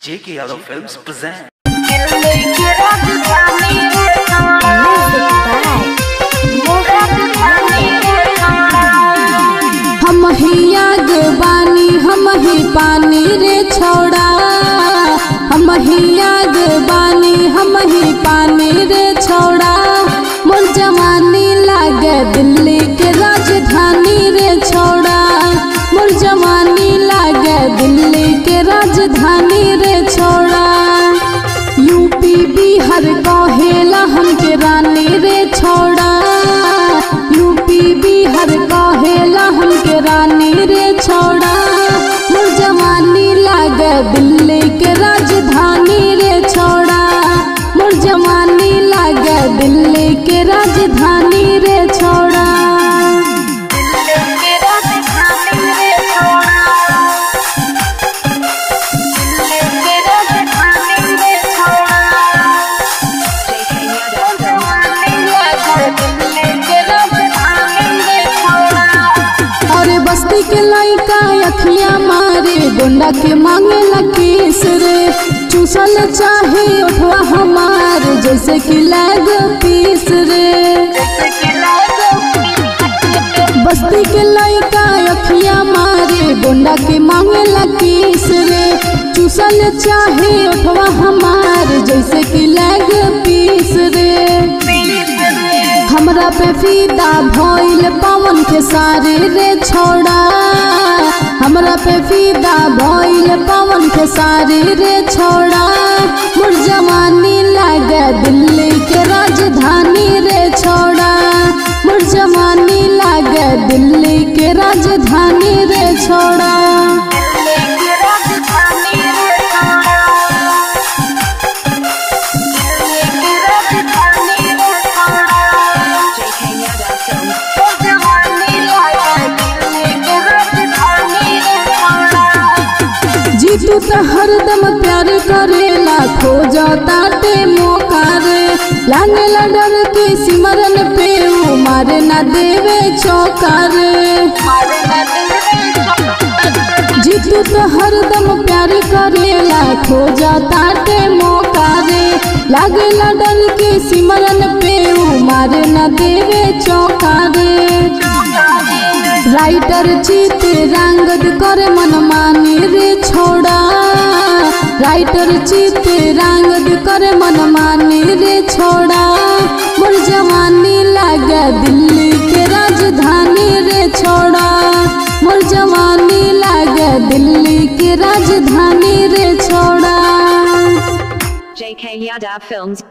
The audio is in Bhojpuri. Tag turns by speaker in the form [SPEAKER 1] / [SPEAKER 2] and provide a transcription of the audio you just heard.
[SPEAKER 1] JK Yadav Films present.
[SPEAKER 2] हम ही आग बानी हम ही पानी रे छोड़ा, हम ही आग बानी हम ही पानी रे छोड़ा। मोर जवानी लागे दिल्ली के राजधानी रे छोड़ा, मोर जवानी लागे दिल्ली के राजधानी रे छोड़ा। यूपी बिहार कहेला हमके रानी रे छोड़ा, यूपी बिहार कहेला हमके रानी रे छोड़ा। मोर जवानी लागे दिल्ली के राजधानी रे छोड़ा, मोर जवानी लागे दिल्ली के राजधानी रे छोड़ा। बस्ती के लइका अखिया मारे गुंडा के मांगे लकीस रे, चूसल चाहे उठवा हमार जैसे कि लैग पीस रे। बस्ती के लइका अखिया मारे गुंडा के मांगे लकीस रे, चूसल चाहे उठवा हमार जैसे कि लैग पीस रे। हमरा पे फीदा भइल पवन के सारे रे छोड़ा, हमरा पे फीदा भइल पवन के सारे रे छोड़ा। मोर जवानी लागे दिल्ली के राजधानी रे छोड़ा, मोर जवानी लागे दिल्ली के राजधानी रे छोड़ा। जीतू तो हरदम प्यार करेला खोजा ताटे मौका रे, लागेला डर के सिमरन पे वो मारे ना देवे चौका रे। जीतू तो हरदम प्यार करेला खोजा ताटे मौका रे, लागेला डर के सिमरन पे वो मारे ना देवे चौका रे। राइटर चित रंगद करे मन मानी रे छोड़ा, राइटर चित रंगद करे मन मानी रे छोड़ा। मोर जवानी लागे दिल्ली के राजधानी रे छोड़ा, मोर जवानी लागे दिल्ली के राजधानी रे छोड़ा।
[SPEAKER 3] JK Yadav Films